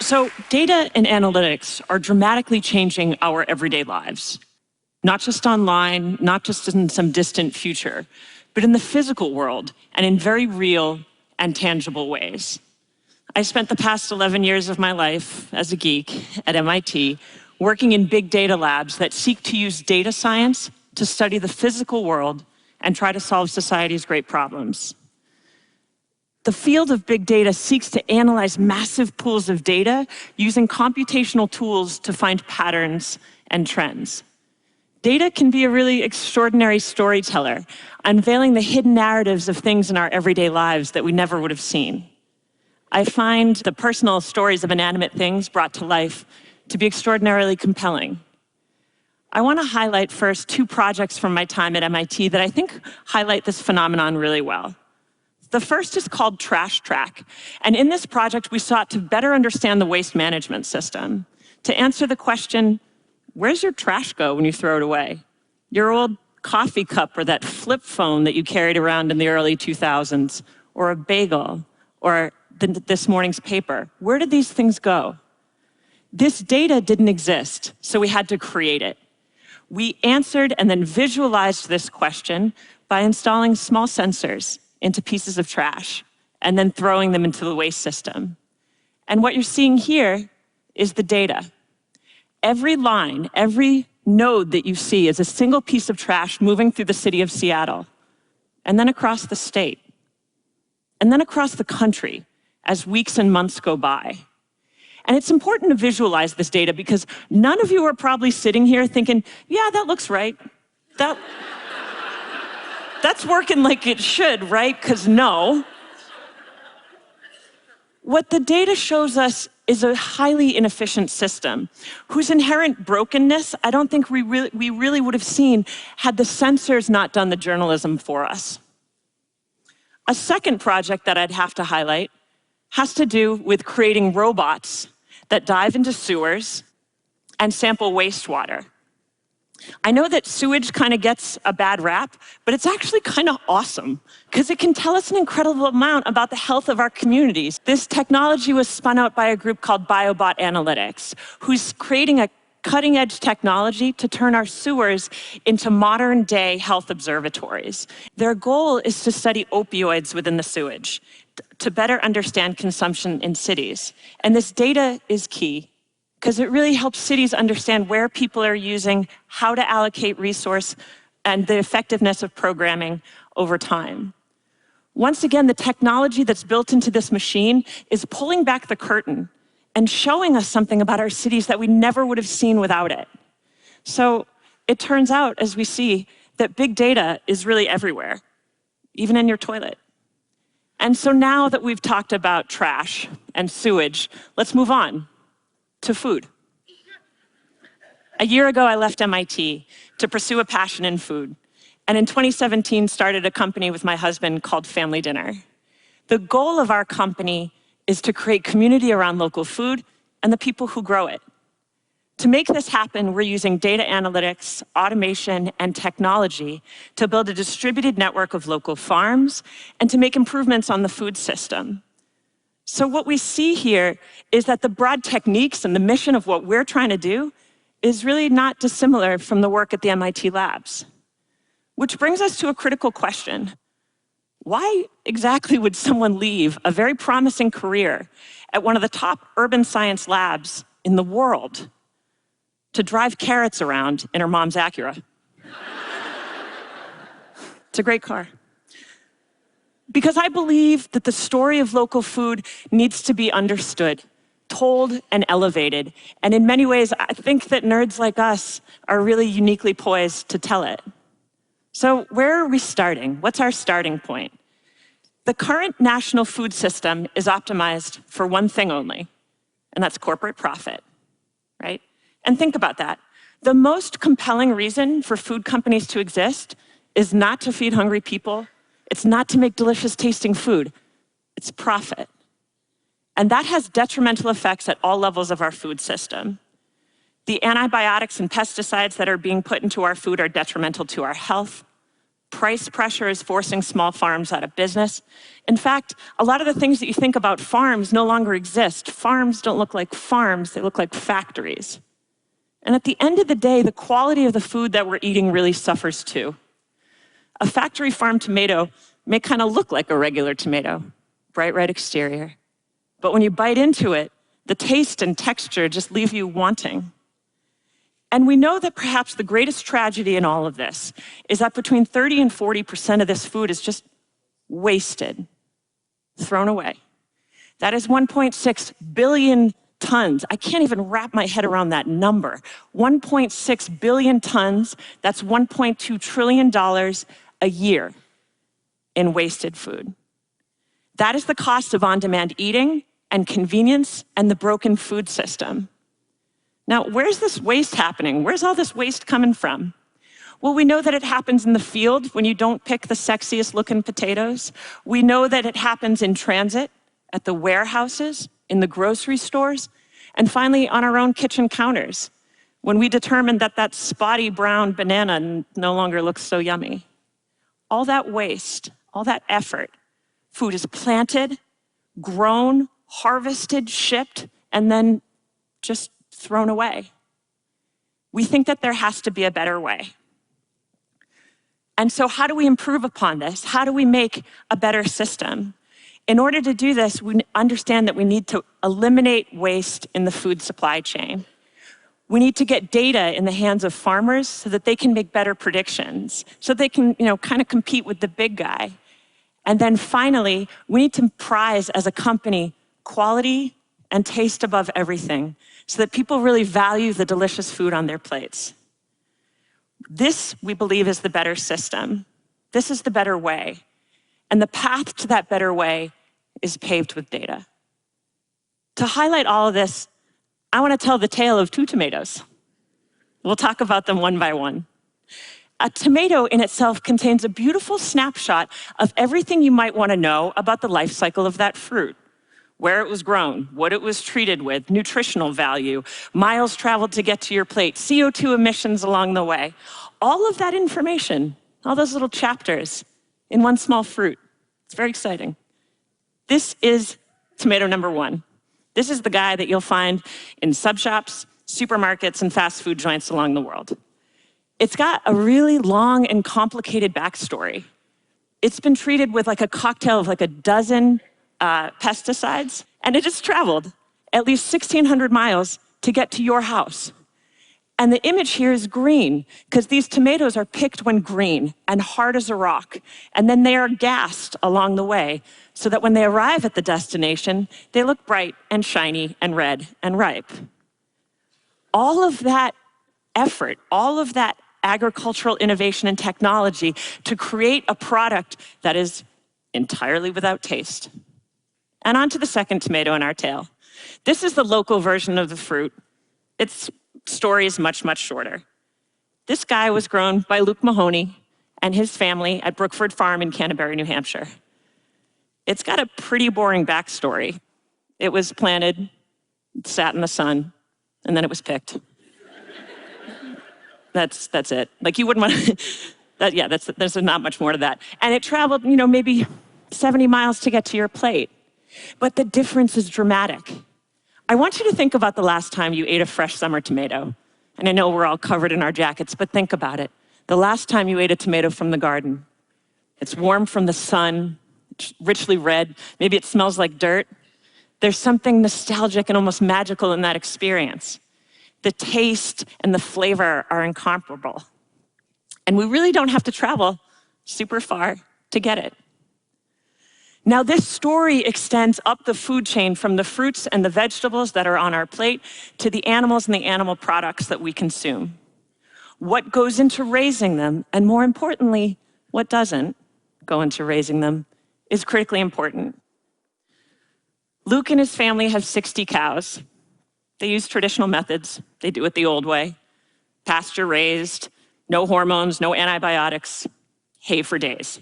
So data and analytics are dramatically changing our everyday lives, not just online, not just in some distant future, but in the physical world and in very real and tangible ways. I spent the past 11 years of my life as a geek at MIT working in big data labs that seek to use data science to study the physical world and try to solve society's great problems. The field of big data seeks to analyze massive pools of data using computational tools to find patterns and trends. Data can be a really extraordinary storyteller, unveiling the hidden narratives of things in our everyday lives that we never would have seen. I find the personal stories of inanimate things brought to life to be extraordinarily compelling. I want to highlight first two projects from my time at MIT that I think highlight this phenomenon really well. The first is called Trash Track, and in this project we sought to better understand the waste management system, to answer the question, where's your trash go when you throw it away? Your old coffee cup or that flip phone that you carried around in the early 2000s, or a bagel, or this morning's paper. Where did these things go? This data didn't exist, so we had to create it. We answered and then visualized this question by installing small sensors into pieces of trash and then throwing them into the waste system. And what you're seeing here is the data. Every line, every node that you see is a single piece of trash moving through the city of Seattle, and then across the state, and then across the country as weeks and months go by. And it's important to visualize this data because none of you are probably sitting here thinking, yeah, that looks right. That's working like it should, right? Because no. What the data shows us is a highly inefficient system whose inherent brokenness I don't think we really would have seen had the sensors not done the journalism for us. A second project that I'd have to highlight has to do with creating robots that dive into sewers and sample wastewater. I know that sewage kind of gets a bad rap, but it's actually kind of awesome because it can tell us an incredible amount about the health of our communities. This technology was spun out by a group called BioBot Analytics, who's creating a cutting-edge technology to turn our sewers into modern-day health observatories. Their goal is to study opioids within the sewage to better understand consumption in cities. And this data is key because it really helps cities understand where people are using, how to allocate resource, and the effectiveness of programming over time. Once again, the technology that's built into this machine is pulling back the curtain and showing us something about our cities that we never would have seen without it. So it turns out, as we see, that big data is really everywhere, even in your toilet. And so now that we've talked about trash and sewage, let's move on to food. A year ago, I left MIT to pursue a passion in food, and in 2017 started a company with my husband called Family Dinner. The goal of our company is to create community around local food and the people who grow it. To make this happen, we're using data analytics, automation, and technology to build a distributed network of local farms and to make improvements on the food system. So what we see here is that the broad techniques and the mission of what we're trying to do is really not dissimilar from the work at the MIT labs. Which brings us to a critical question. Why exactly would someone leave a very promising career at one of the top urban science labs in the world to drive carrots around in her mom's Acura? It's a great car. Because I believe that the story of local food needs to be understood, told, and elevated. And in many ways, I think that nerds like us are really uniquely poised to tell it. So where are we starting? What's our starting point? The current national food system is optimized for one thing only, and that's corporate profit, right? And think about that. The most compelling reason for food companies to exist is not to feed hungry people. It's not to make delicious tasting food. It's profit. And that has detrimental effects at all levels of our food system. The antibiotics and pesticides that are being put into our food are detrimental to our health, Price pressure is forcing small farms out of business. In fact, a lot of the things that you think about farms no longer exist. Farms don't look like farms, they look like factories. And at the end of the day, the quality of the food that we're eating really suffers too. A factory farm tomato may kind of look like a regular tomato, bright red exterior. But when you bite into it, the taste and texture just leave you wanting. And we know that perhaps the greatest tragedy in all of this is that between 30 and 40% of this food is just wasted, thrown away. That is 1.6 billion tons. I can't even wrap my head around that number. 1.6 billion tons, that's $1.2 trillion a year in wasted food. That is the cost of on-demand eating and convenience and the broken food system. Now, where's this waste happening? Where's all this waste coming from? Well, we know that it happens in the field when you don't pick the sexiest looking potatoes. We know that it happens in transit, at the warehouses, in the grocery stores, and finally on our own kitchen counters, when we determine that that spotty brown banana no longer looks so yummy. All that waste, all that effort, food is planted, grown, harvested, shipped, and then just thrown away. We think that there has to be a better way. And so how do we improve upon this? How do we make a better system? In order to do this, we understand that we need to eliminate waste in the food supply chain. We need to get data in the hands of farmers so that they can make better predictions, so they can, kind of compete with the big guy. And then finally, we need to prize as a company quality and taste above everything so that people really value the delicious food on their plates. This, we believe, is the better system. This is the better way. And the path to that better way is paved with data. To highlight all of this, I want to tell the tale of two tomatoes. We'll talk about them one by one. A tomato in itself contains a beautiful snapshot of everything you might want to know about the life cycle of that fruit. Where it was grown, what it was treated with, nutritional value, miles traveled to get to your plate, CO2 emissions along the way. All of that information, all those little chapters in one small fruit. It's very exciting. This is tomato number one. This is the guy that you'll find in sub shops, supermarkets, and fast food joints along the world. It's got a really long and complicated backstory. It's been treated with like a cocktail of like a dozen pesticides, and it has traveled at least 1,600 miles to get to your house. And the image here is green, because these tomatoes are picked when green and hard as a rock, and then they are gassed along the way, so that when they arrive at the destination, they look bright and shiny and red and ripe. All of that effort, all of that agricultural innovation and technology to create a product that is entirely without taste. And on to the second tomato in our tale. This is the local version of the fruit. Its story is much, much shorter. This guy was grown by Luke Mahoney and his family at Brookford Farm in Canterbury, New Hampshire. It's got a pretty boring backstory. It was planted, sat in the sun, and then it was picked. That's it. Like, you wouldn't want to, there's not much more to that. And it traveled, maybe 70 miles to get to your plate. But the difference is dramatic. I want you to think about the last time you ate a fresh summer tomato. And I know we're all covered in our jackets, but think about it. The last time you ate a tomato from the garden. It's warm from the sun, it's richly red, maybe it smells like dirt. There's something nostalgic and almost magical in that experience. The taste and the flavor are incomparable. And we really don't have to travel super far to get it. Now, this story extends up the food chain from the fruits and the vegetables that are on our plate to the animals and the animal products that we consume. What goes into raising them, and more importantly, what doesn't go into raising them, is critically important. Luke and his family have 60 cows. They use traditional methods. They do it the old way. Pasture raised, no hormones, no antibiotics, hay for days.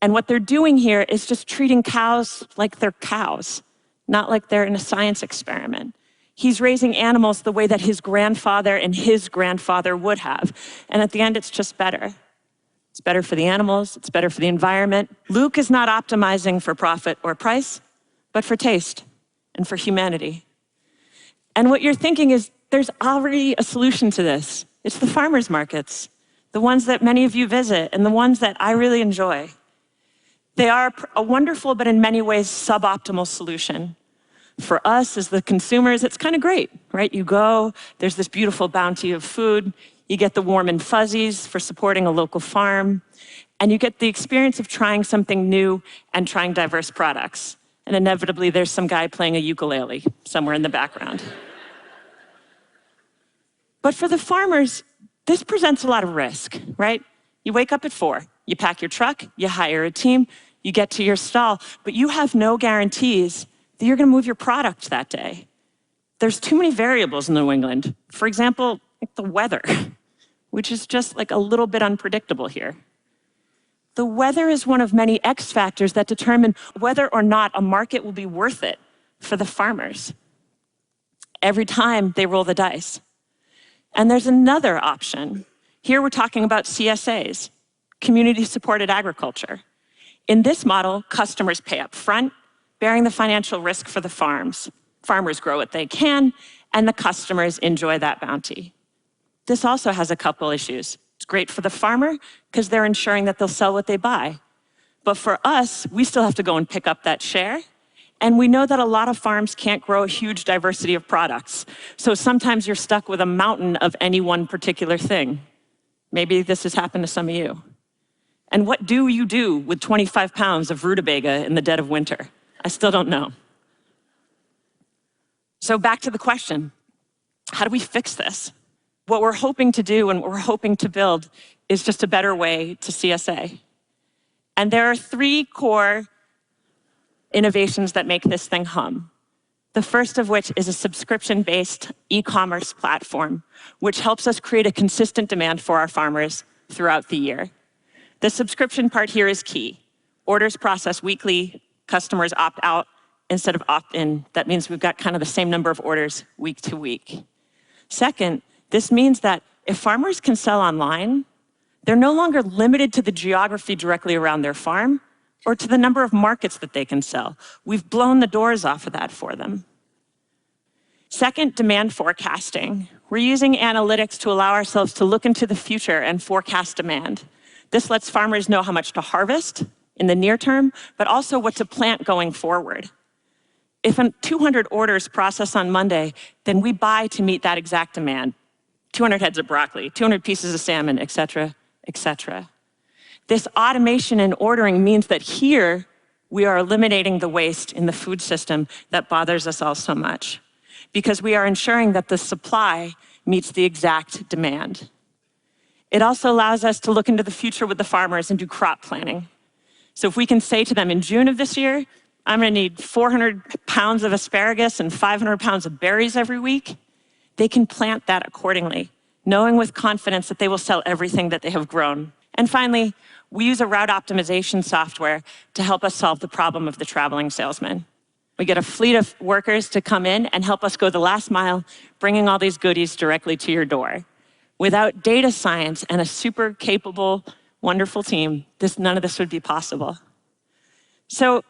And what they're doing here is just treating cows like they're cows, not like they're in a science experiment. He's raising animals the way that his grandfather and his grandfather would have. And at the end, it's just better. It's better for the animals, it's better for the environment. Luke is not optimizing for profit or price, but for taste and for humanity. And what you're thinking is there's already a solution to this. It's the farmers markets, the ones that many of you visit and the ones that I really enjoy. They are a wonderful, but in many ways suboptimal solution. For us as the consumers, it's kind of great, right? You go, there's this beautiful bounty of food, you get the warm and fuzzies for supporting a local farm, and you get the experience of trying something new and trying diverse products. And inevitably, there's some guy playing a ukulele somewhere in the background. But for the farmers, this presents a lot of risk, right? You wake up at 4, you pack your truck, you hire a team, you get to your stall, but you have no guarantees that you're gonna move your product that day. There's too many variables in New England. For example, like the weather, which is just like a little bit unpredictable here. The weather is one of many X factors that determine whether or not a market will be worth it for the farmers every time they roll the dice. And there's another option. Here we're talking about CSAs, community-supported agriculture. In this model, customers pay up front, bearing the financial risk for the farms. Farmers grow what they can, and the customers enjoy that bounty. This also has a couple issues. It's great for the farmer because they're ensuring that they'll sell what they buy. But for us, we still have to go and pick up that share. And we know that a lot of farms can't grow a huge diversity of products. So sometimes you're stuck with a mountain of any one particular thing. Maybe this has happened to some of you. And what do you do with 25 pounds of rutabaga in the dead of winter? I still don't know. So back to the question, how do we fix this? What we're hoping to do and what we're hoping to build is just a better way to CSA. And there are 3 core innovations that make this thing hum. The first of which is a subscription-based e-commerce platform, which helps us create a consistent demand for our farmers throughout the year. The subscription part here is key. Orders processed weekly, customers opt out instead of opt in. That means we've got kind of the same number of orders week to week. Second, this means that if farmers can sell online, they're no longer limited to the geography directly around their farm or to the number of markets that they can sell. We've blown the doors off of that for them. Second, demand forecasting. We're using analytics to allow ourselves to look into the future and forecast demand. This lets farmers know how much to harvest in the near term, but also what to plant going forward. If 200 orders process on Monday, then we buy to meet that exact demand. 200 heads of broccoli, 200 pieces of salmon, et cetera, et cetera. This automation and ordering means that here we are eliminating the waste in the food system that bothers us all so much, because we are ensuring that the supply meets the exact demand. It also allows us to look into the future with the farmers and do crop planning. So if we can say to them in June of this year, I'm gonna need 400 pounds of asparagus and 500 pounds of berries every week, they can plant that accordingly, knowing with confidence that they will sell everything that they have grown. And finally, we use a route optimization software to help us solve the problem of the traveling salesman. We get a fleet of workers to come in and help us go the last mile, bringing all these goodies directly to your door. Without data science and a super capable, wonderful team, none of this would be possible. So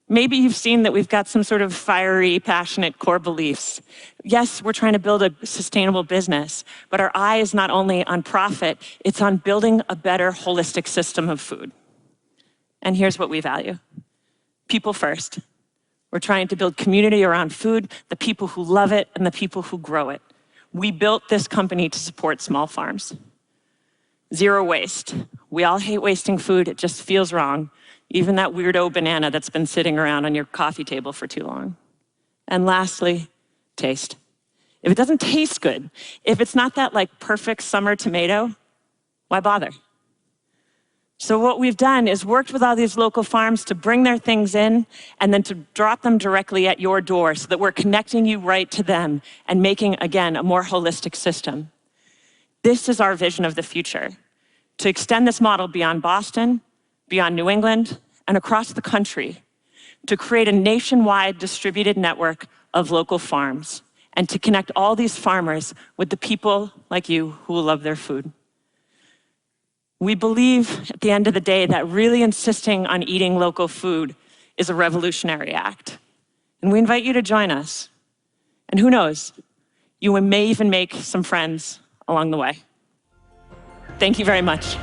maybe you've seen that we've got some sort of fiery, passionate core beliefs. Yes, we're trying to build a sustainable business, but our eye is not only on profit, it's on building a better holistic system of food. And here's what we value. People first. We're trying to build community around food, the people who love it and the people who grow it. We built this company to support small farms. Zero waste. We all hate wasting food, it just feels wrong. Even that weirdo banana that's been sitting around on your coffee table for too long. And lastly, taste. If it doesn't taste good, if it's not that like perfect summer tomato, why bother? So what we've done is worked with all these local farms to bring their things in and then to drop them directly at your door so that we're connecting you right to them and making, again, a more holistic system. This is our vision of the future, to extend this model beyond Boston, beyond New England, and across the country, to create a nationwide distributed network of local farms and to connect all these farmers with the people like you who will love their food. We believe at the end of the day that really insisting on eating local food is a revolutionary act. And we invite you to join us. And who knows, you may even make some friends along the way. Thank you very much.